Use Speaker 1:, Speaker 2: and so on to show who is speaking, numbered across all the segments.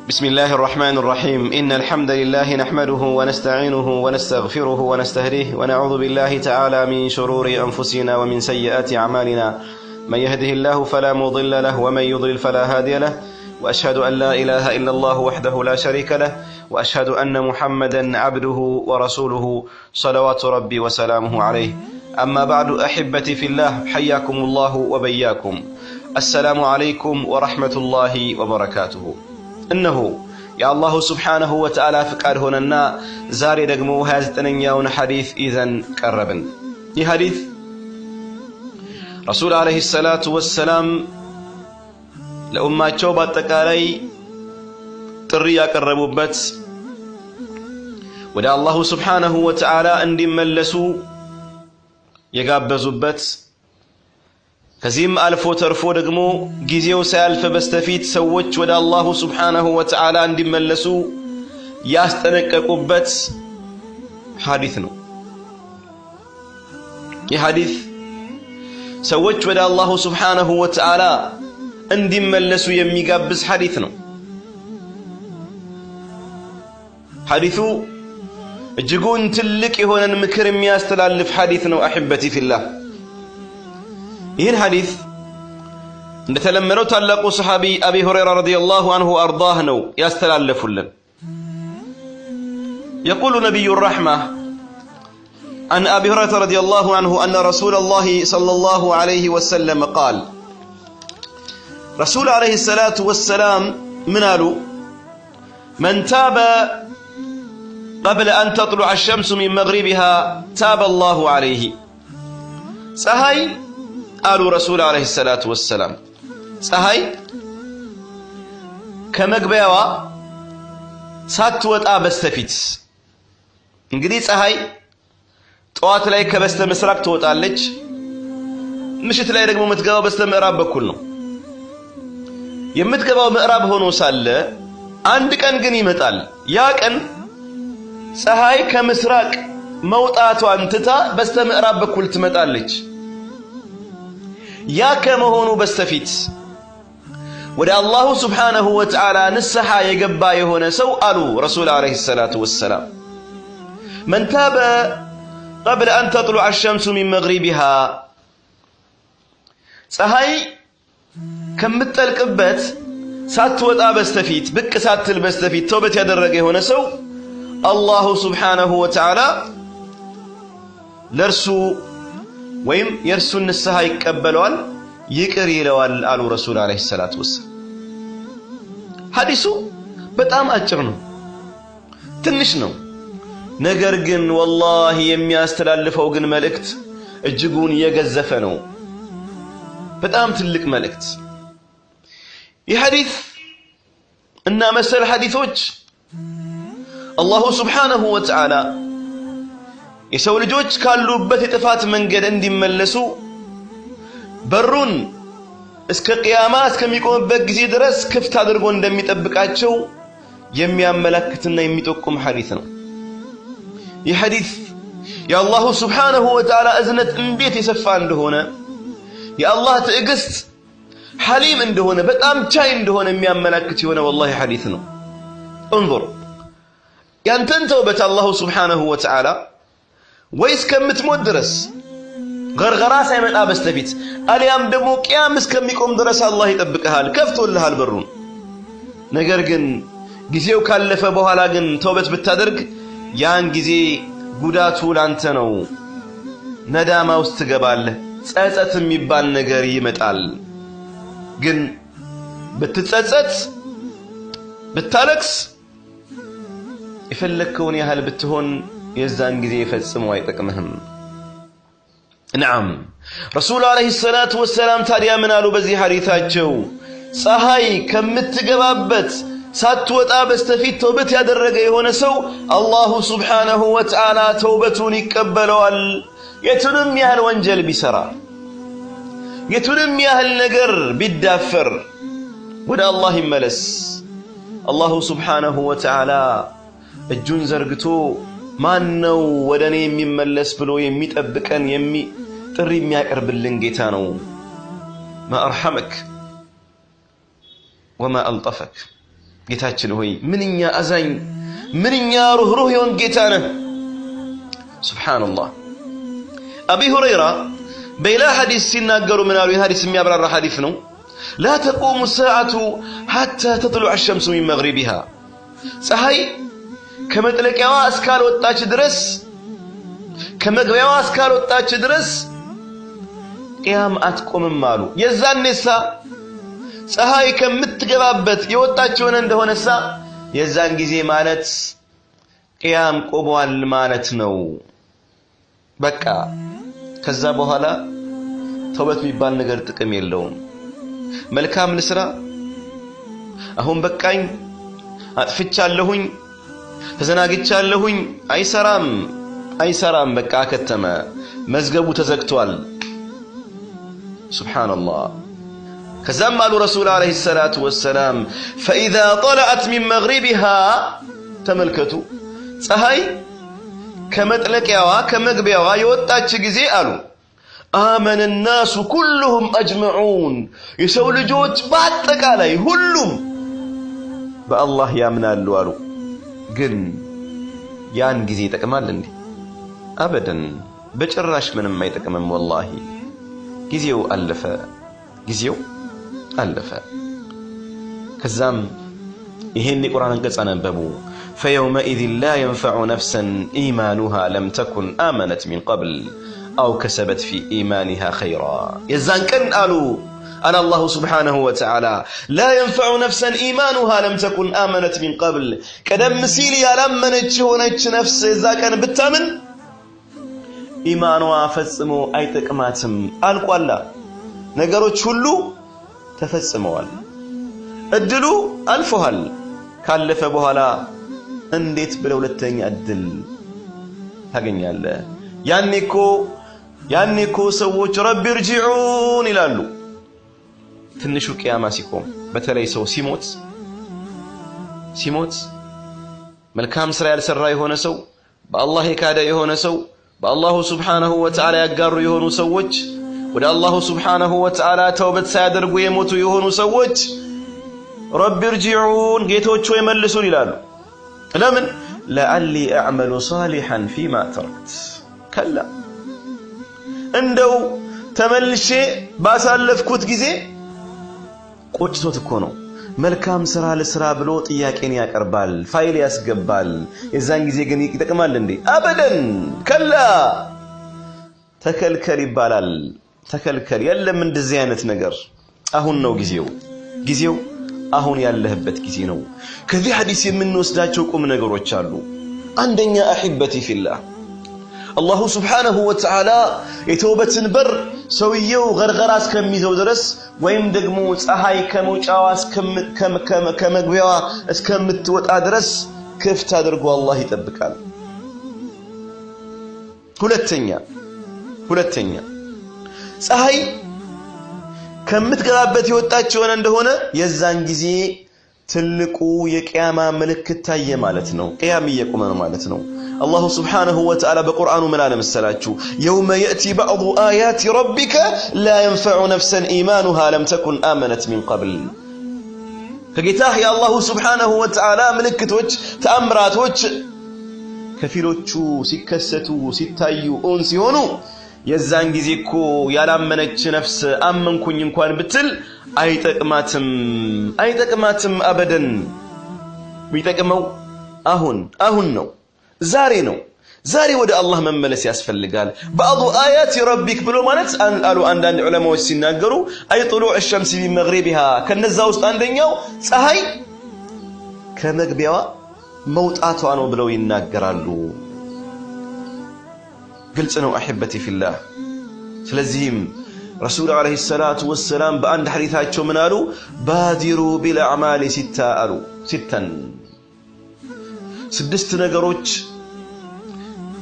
Speaker 1: بسم الله الرحمن الرحيم إن الحمد لله نحمده ونستعينه ونستغفره ونستهديه ونعوذ بالله تعالى من شرور أنفسنا ومن سيئات أعمالنا من يهده الله فلا مضل له ومن يضلل فلا هادي له وأشهد أن لا إله إلا الله وحده لا شريك له وأشهد أن محمدا عبده ورسوله صلوات ربي وسلامه عليه أما بعد أحبتي في الله حياكم الله وبياكم السلام عليكم ورحمة الله وبركاته إنه يا الله سبحانه وتعالى فقد هنا زاري دغمو 29ኛውን حديث إذن قربن ይህ حديث رسول عليه الصلاة والسلام ለኡማቸው በአጠቃላይ ጥሪ ያቀረቡበት ወደ አላህ Subhanahu Wa Ta'ala እንዲመለሱ የጋበዙበት ከዚህም አልፎ ተርፎ ደግሞ ጊዜው ሳያልፍ በስተፊት ሰዎች ወደ አላህ Subhanahu Wa Ta'ala እንዲመለሱ ያስጠነቀቁበት ሐዲስ ነው። ይህ ሐዲስ ሰዎች ወደ አላህ Subhanahu Wa Ta'ala እንዲመለሱ የሚጋብዝ ሐዲስ ነው። ሐዲሱ እጅጉን ትልቅ የሆነን ምክር የሚያስተላልፍ ሐዲስ ነው። አህበቲ ፊላህ ይህን ሐዲስ እንደተለመደው ታላቁ ሰሃቢ አቢ ሁረይራ ረዲየላሁ ዐንሁ አርዳህ ነው ያስተላለፉልን። يقول نبي الرحمة عن أبي هريرة رضي الله عنه أن رسول الله صلى الله عليه وسلم قال رسول عليه الصلاة والسلام منالو من تاب قبل أن تطلع الشمس من مغربها تاب الله عليه سهي قالوا رسول عليه الصلاة والسلام سهي كمقبيوا ساتوت بستفيت እንግዲህ ፀሐይ ጠዋት ላይ ከበስተ ምስራቅ ትወጣለች ምሽት ላይ ደግሞ የምትገባው በስተ ምዕራብ በኩል ነው። የምትገባው ምዕራብ ሆኖ ሳለ አንድ ቀን ግን ይመጣል። ያ ቀን ፀሐይ ከምስራቅ መውጣቷን ትታ በስተ ምዕራብ በኩል ትመጣለች። ያ ከመሆኑ በስተፊት ወደ አላህ Subhanahu Wa Ta'ala ንስሐ የገባ የሆነ ሰው አሉ ረሱል አለይሂ ሰላቱ ወሰላም من تاب قبل أن تطلع الشمس من مغربها ፀሐይ ከምትጠልቅበት ሳትወጣ በስተፊት ብቅ ሳትል በስተፊት ተውበት ያደረገ የሆነ ሰው አላህ Subhanahu Wa Ta'ala ለርሱ ወይም የርሱን ንስሐ ይቀበለዋል ይቅር ይለዋል አሉ ረሱል አለይሂ ሰላቱ ወሰላም። ሐዲሱ በጣም አጭር ነው፣ ትንሽ ነው። ነገር ግን ወላሂ የሚያስተላልፈው ግን መልእክት እጅጉን የገዘፈ ነው። በጣም ትልቅ መልእክት። ይህ ሐዲስ እና መሰል ሐዲሶች አላህ Subhanahu Wa Ta'ala የሰው ልጆች ካሉበት የጥፋት መንገድ እንዲመለሱ በሩን እስከ ቂያማ እስከሚቆምበት ጊዜ ድረስ ክፍት አድርጎ እንደሚጠብቃቸው የሚያመለክትና የሚጠቁም ሐዲስ ነው። ይህ ሐዲስ የአላህ Subhanahu Wa Ta'ala እዝነት እንዴት የሰፋ እንደሆነ የአላህ ትዕግስት ሐሊም እንደሆነ በጣም ቻይ እንደሆነ የሚያመለክት የሆነ ወላሂ ሐዲስ ነው። እንظر ያንተን ተውበት አላህ Subhanahu Wa Ta'ala ወይስ ከምትሞት ድረስ ገርገራ ሳይመጣ በስተፊት አልያም ደግሞ ቂያም እስከሚቆም ድረስ አላህ ይጠብቅሃል፣ ከፍቶልሃል በሩን። ነገር ግን ጊዜው ካለፈ በኋላ ግን ተውበት ብታደርግ ያን ጊዜ ጉዳቱ ላንተ ነው። ነዳማ ውስጥ ትገባለህ፣ ጸጸት የሚባል ነገር ይመጣል። ግን ብትጸጸት ብታለቅስ የፈለከውን ያህል ብትሆን የዛን ጊዜ ፈጽሞ አይጠቅምህም። نعم رسول عليه الصلاة والسلام ታዲያ ምን አሉ በዚህ ሐዲሳቸው? ፀሐይ ከምትገባበት ሳትወጣ በስተፊት ተውበት ያደረገ የሆነ ሰው አላህ Subhanahu Wa Ta'ala ተውበቱን ይቀበለዋል። የቱንም ያህል ወንጀል ቢሰራ የቱንም ያህል ነገር ቢዳፈር ወደ አላህ ይመለስ። አላህ Subhanahu Wa Ta'ala እጁን ዘርግቶ ማን ነው ወደኔ የሚመለስ ብሎ የሚጠብቀን ጥሪ የሚያቀርብልን ጌታ ነው። ما أرحمك وما ألطفك ጌታችን ሆይ ምንኛ አዛኝ ምንኛ ሩህሩህ የሆን ጌታ ነህ ሱብሃንአላህ አቢ ሁረይራ በሌላ ሐዲስ ሲናገሩ ምን አሉ ሐዲስ የሚያብራራ ሐዲስ ነው لا تقوم الساعة حتى تطلع الشمس من مغربها ፀሐይ ከመጥለቂያዋ እስካልወጣች ድረስ ከመግቢያዋ እስካልወጣች ድረስ ቂያም አትቆምም አሉ የዛኔሳ ፀሐይ ከምትገባበት የወጣች ሆነ እንደሆነሳ የዛን ጊዜ ማለት ቂያም ቆሟል ማለት ነው በቃ ከዛ በኋላ ተውበት የሚባል ነገር ጥቅም የለውም መልካም ልስራ አሁን በቃኝ አጥፍቻለሁኝ ተዘናግቻለሁኝ አይሰራም በቃ ከተመ መዝገቡ ተዘግቷል ሱብሃንአላህ ከዛም አሉ ረሱል አለይሂ ሰላቱ ወሰላም فاذا طلعت من مغربها ተመልከቱ ፀሐይ ከመጥለቂያዋ ከመግቢያዋ የወጣች ጊዜ አሉ آمن الناس كلهم أجمعون يسوي لجوج باتقالي ሁሉም በአላህ ያምናሉ አሉ ግን ያን ጊዜ ይጠቅማል እንዴ አበደን በጭራሽ ምንም አይጠቅምም والله ጊዜው አለፈ ከዛም ይሄን የቁርአን አንቀጽ አነበቡ فيومئذ لا ينفع نفسا إيمانها لم تكن آمنت من قبل أو كسبت في إيمانها خيرا يزان كن قالوا أنا الله سبحانه وتعالى لا ينفع نفسا إيمانها لم تكن آمنت من قبل كدم سيلي يلمنج هونج نفس إذا كان بالتامن إيمانها فسمو أي تقماتم ألقوا الله نقروش هلو تفسموا الدلو ألفهل كالف بهلا انديت بلولتين الدل هاقن يالله ያኔኮ ሰዎች ረቢ እርጂዑን ይላሉ ትንሹ ቂያማ ሲቆም በተለይ ሰው ሲሞት መልካም ስራ ያልሰራ የሆነ ሰው በአላህ የካደ የሆነ ሰው በአላሁ ሱብሓነሁ ወተዓላ ያጋሩ የሆኑ ሰዎች ወደ አላሁ ሱብሓነሁ ወተዓላ ተውበት ሳያደርጉ የሞቱ የሆኑ ሰዎች ረቢ እርጂዑን ጌቶች ሆይ መልሱን ይላሉ ለምን ለዓሊ አዕመሉ ሷሊሐን ፊማ ተረክት ከላ እንደው ተመልሼ ባሳለፍኩት ጊዜ ቆጭቶት እኮ ነው መልካም ስራ ለስራ ብሎ ጥያቄን ያቀርባል ፋይል ያስገባል የዛን ጊዜ ግን ይጠቅማል እንዴ አበደን ከላ ተከልከል ይባላል ተከልከል የለም እንደዚህ አይነት ነገር አሁን ነው ጊዜው አሁን ያለህበት ጊዜ ነው ከዚህ ሐዲስ የምንወስዳቸው ቁም ነገሮች አሉ አንደኛ አህበቲ ፊላህ الله سبحانه وتعالى يتوبتن بر سويو غرغرا اسكميزو درس ويم دغمو ፀሐይ ከመውጫዋ ከመግቢያዋ እስከምትወጣ ድረስ ክፍት አድርጎ አላህ ይጠብቃል ሁለተኛ ፀሐይ ከምትገባበት የወጣች ሆነ እንደሆነ የዛን ጊዜ ትልቁ የቂያማ ምልክት ታየ ማለት ነው ቂያም እየቆመ ነው ማለት ነው الله سبحانه وتعالى بقرآن ملانا مسلاتشو يوم يأتي بعض آيات ربك لا ينفع نفسا إيمانها لم تكن آمنت من قبل فقتاه يا الله سبحانه وتعالى ملكتوش تأمراتوش كفيلوشو سكستو ستايو أنسي هونو يزان جزيكو يالامنج نفس أمن كن ينكوان بتل أيتقماتم أبدا بيتقمو أهن نو ዛሬ ወደ አላህ መመለስ ያስፈልጋል بعض آيات ربك ብሎ ማለት አሉ አንዳንድ ዑለማዎች ሲናገሩ አይ طلوع الشمس من مغربها ከነዛ ውስጥ አንደኛው ፀሐይ ከመግቢያዋ መውጣቷ ነው ብለው ይናገራሉ ግልጽ ነው احبتي في الله ስለዚህም ረሱል አለይሂ ሰላቱ ወሰላም በአንድ ሐዲታቸው ምን አሉ ባዲሩ ቢልአዕማል ሲተን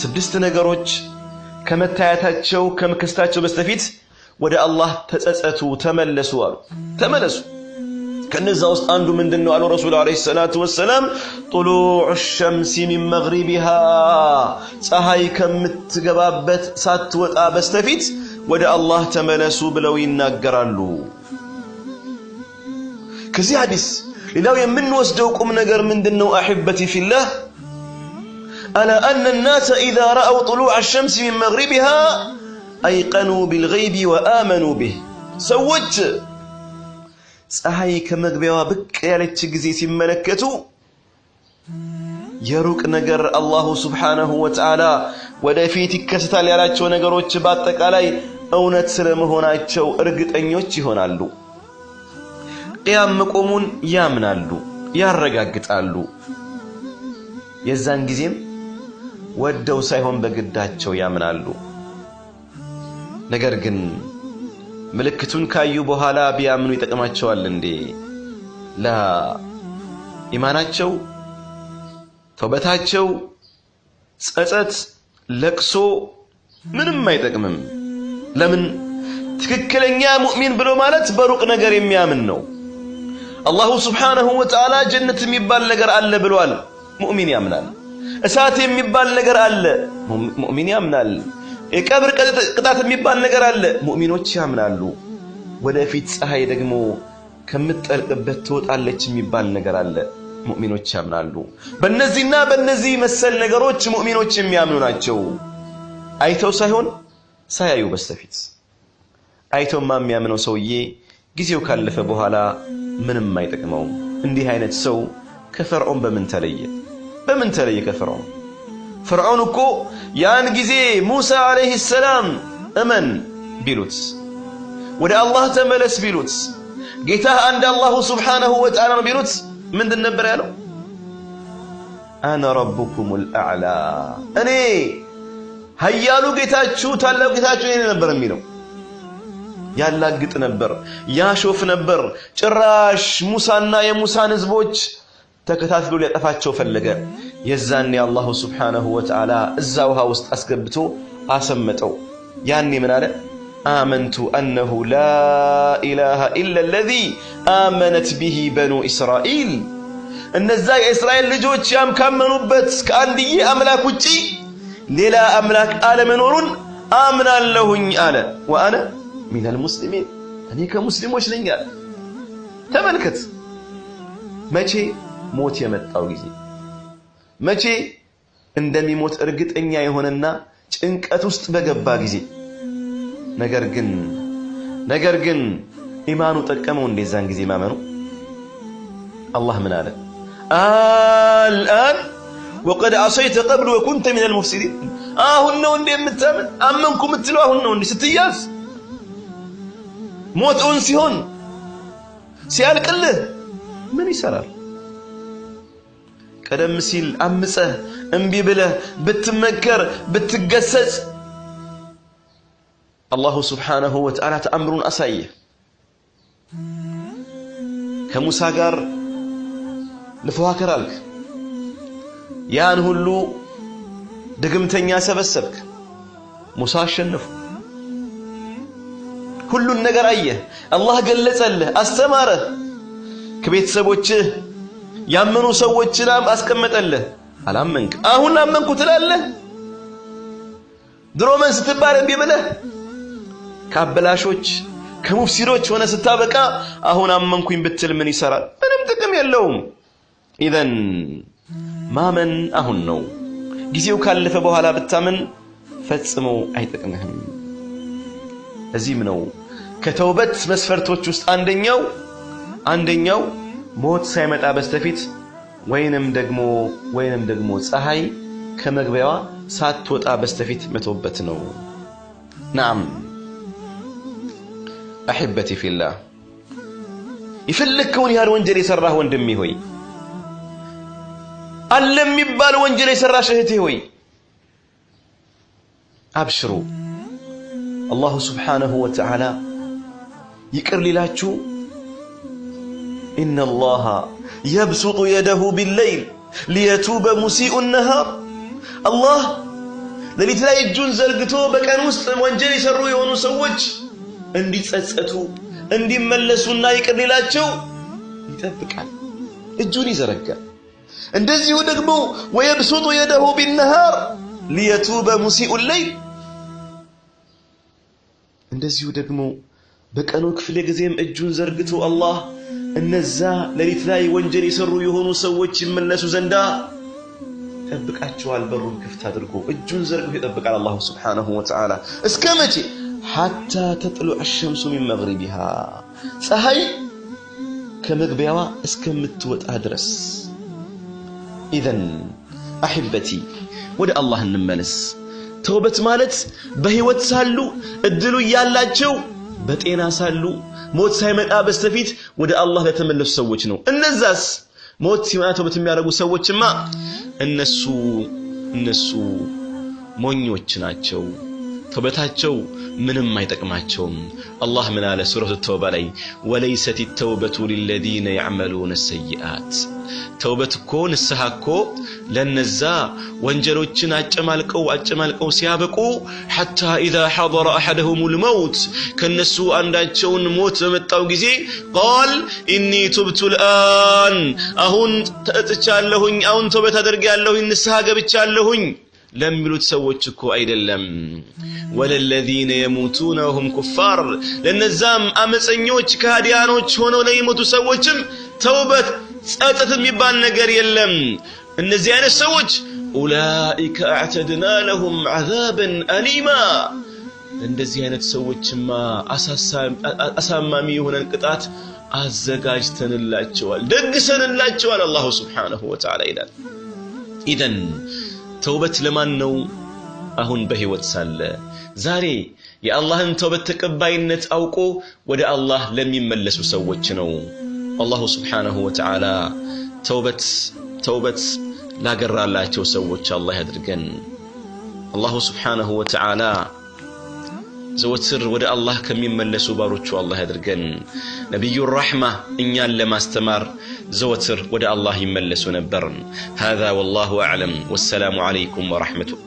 Speaker 1: ስድስት ነገሮች ከመታያታቸው ከመከስታቸው በስተፊት ወደ አላህ ተጸጸቱ ተመለሱ ከነዛ ውስጥ አንዱ ምንድነው አሉ ረሱል አለይሂ ሰላቱ ወሰላም طلوع الشمس من مغربها ፀሐይ ከምትገባበት ሳትወጣ በስተፊት ወደ አላህ ተመለሱ ብለው ይናገራሉ ከዚህ ሐዲስ ሌላው የምንወስደው ቁም ነገር ምንድነው አህበቲ ፊላህ ألا أن الناس إذا رأوا طلوع الشمس من مغربها أيقنوا بالغيب وآمنوا به سوت ፀሐይ ከመግቢያዋ ብቅ ያለች ጊዜ ሲመለከቱ የሩቅ ነገር አላሁ ሱብሓነሁ ወተዓላ ወደፊት ይከሰታል ያላቸው ነገሮች በአጠቃላይ እውነት ስለመሆናቸው እርግጠኞች ይሆናሉ ቂያም መቆሙን ያምናሉ ያረጋግጣሉ የዛን ጊዜም ወደው ሳይሆን በግዳቸው ያምናሉ ነገር ግን ምልክቱን ካዩ በኋላ ቢያምኑ ይጠቅማቸዋል እንዴ ላ ኢማናቸው ተውበታቸው ጸጸት ለቅሶ ምንም አይጠቅምም ለምን ትክክለኛ ሙእሚን ብሎ ማለት በሩቅ ነገር የሚያምን ነው አላሁ ሱብሓነሁ ወተዓላ ጀነት የሚባል ነገር አለ ብሏል ሙእሚን ያምናል እሳት የሚባል ነገር አለ ሙእሚን ያምናል የቀብር ቅጣት የሚባል ነገር አለ ሙእሚኖች ያምናሉ ወደፊት ፀሐይ ደግሞ ከምትጠልቅበት ትወጣለች የሚባል ነገር አለ ሙእሚኖች ያምናሉ በእነዚህና በእነዚህ መሰል ነገሮች ሙእሚኖች የሚያምኑ ናቸው አይተው ሳይሆን ሳያዩ በስተፊት አይተውማ የሚያምነው ሰውዬ ጊዜው ካለፈ በኋላ ምንም አይጠቅመው እንዲህ አይነት ሰው ከፈርዖን በምን ተለየ ከፈርዖን እኮ ያን ጊዜ ሙሳ አለይሂ ሰላም እመን ቢሉት ወደ አላህ ተመለስ ቢሉት ጌታ አንድ አላሁ ሱብሓነሁ ወተዓላ ነው ቢሉት ምንድን ነበር ያለው አና ረቡኩሙል አዕላ እኔ ኃያሉ ጌታችሁ ታላቁ ጌታችሁ እኔ ነበር የሚለው ያላግጥ ነበር ያሾፍ ነበር ጭራሽ ሙሳና የሙሳን ህዝቦች ተከታትሎ ሊያጠፋቸው ፈለገ የዛኔ አላሁ ሱብሓነሁ ወተዓላ እዛ ውሃ ውስጥ አስገብቶ አሰመጠው ያኔ ምን አለ آمنت أنه لا إله إلا الذي آمنت به بنو إسرائيل النزاي إسرائيل لجوج يام كامنوا بس كأندي أملاك وجي للا أملاك آل منورون آمنا لهن آل وأنا من المسلمين أنا كمسلم وش لنقال تملكت ماشي موت يمت أو جزي ماشي عندما يموت أرقت إني هوننا إنك أتوست بجبا جزي ነገር ግን ኢማኑ ተቀመው እንደዛን ጊዜ ማመኑ አላህ ምን አለ الآن وقد عصيت قبل وكنت من المفسدين አሁን ነው እንደምታምን አመንኩ ምትለው አሁን ነው እንዴ ስትያዝ ሞቱን ሲሆን ሲያልቅልህ ምን ይሰራል ቀደም ሲል አምፀህ እንቢ ብለህ ብትመከር ብትገሰጽ الله سبحانه وتعالى تأمرون أسايه كموسى قار لفواكر لك يان هلو دقمتن يا سبسبك موسى الشنف كل النقر أيه الله قال له استماره كبيت سبوتشه يامنوا سوتش لام أسكمت له ألام منك هنا منك تلاله درومن ستبارن بيبله كابلاشوچ كمفسيروچ ሆነ ስታበቃ አሁን አመንኩኝ ብትል ምን ይሰራል ምንም ጥቅም የለውም ኢዘን ማመን አሁን ነው ጊዜው ካለፈ በኋላ ብታምን ፈጽሞ አይጠቅምህም እዚህም ነው ከተውበት መስፈርቶች ውስጥ አንደኛው ሞት ሳይመጣ በስተፊት ወይንም ደግሞ ፀሐይ ከመግቢያዋ ሳትወጣ በስተፊት መተውበት ነው نعم أحبتي في الله يفلكون يا الونجل يسراه وندمي هوي ألم يبال وانجل يسراه شهتي هوي أبشروا الله سبحانه وتعالى يكر لي لاتشو إن الله يبسط يده بالليل ليتوب مسيء النهار الله للي تلاقي الجون زرقتو بكان وسط وانجل يسروا يونو سوج اندي تصصتو اندي ملسونا يكر لي لاتشو يطبقال الجون يزرقال እንደዚሁ ደግሞ ويبسط يده بالنهار ليتوب مسيء الليل እንደዚሁ ደግሞ በቀኑ ክፍለ ጊዜም እጁን ዘርግቶ አላህ እነዛ ለሊት ላይ ወንጀል የሰሩ የሆኑ ሰዎች ይመለሱ ዘንዳ ይጠብቃቸዋል በሩን ክፍት አድርጎ እጁን ዘርግቶ ይጠብቃል አላህ Subhanahu Wa Ta'ala እስከ መቼ حتى تطلع الشمس من مغربها ፀሐይ ከመግቢያዋ እስከምትወጣ ድረስ اذا احبتي ወደ አላህ እንመለስ ተውበት ማለት በህይወት ሳሉ እድሉ ያላቸው በጤና ሳሉ ሞት ሳይመጣ በስተፊት ወደ አላህ ለተመለሱ ሰዎች ነው እነዛስ ሞት ሲመጣ ተውበት የሚያደርጉ ሰዎችማ እነሱ ሞኞች ናቸው ተውበታቸው ምንም አይጠቅማቸውም አላህ ምን አለ ሱረቱ ተውባ ላይ ወለይሰት التوبة للذين يعملون السيئات ተውበት እኮ ንስሐ እኮ ለነዛ ወንጀሎችን አጨማልቀው ሲያበቁ حتى اذا حضر احدهم الموت ከነሱ አንዳቸውን ሞት በመጣው ጊዜ قال اني تبت الان አሁን ተጥቻለሁኝ አሁን ተውበት አድርጌያለሁኝ ንስሐ ገብቻለሁኝ ለሚሉት ሰዎች እኮ አይደለም ወለለዚነ يموتون وهم كفار ለነዛም አመፀኞች ካዲያኖች ሆነው ለሚሞቱ ሰዎችም ተውበት ጸጸት የሚባል ነገር የለም እነዚህ አይነት ሰዎች اولئك اعتدنا لهم عذابا اليما እንደዚህ አይነት ሰዎችማ አሳማሚ የሆነን ቅጣት አዘጋጅተንላቸዋል ደግሰንላቸዋል አላህ Subhanahu Wa Ta'ala ይላል اذا ተውበት ለማን ነው አሁን በህይወት ሳለ ዛሬ የአላህን ተውበት ተቀባይነት አውቆ ወደ አላህ ለሚመለሱ ሰዎች ነው አላህ Subhanahu Wa Ta'ala ተውበት ላገራላቸው ሰዎች አላህ ያድርገን አላህ Subhanahu Wa Ta'ala ዘወትር ወደ አላህ ከሚመለሱ ባሮቹ አላህ ያድርገን ነብዩ الرحمة እኛን ለማስተማር ዘወትር ወደ አላህ ይመለሱ ነበር هذا والله اعلم والسلام عليكم ورحمة الله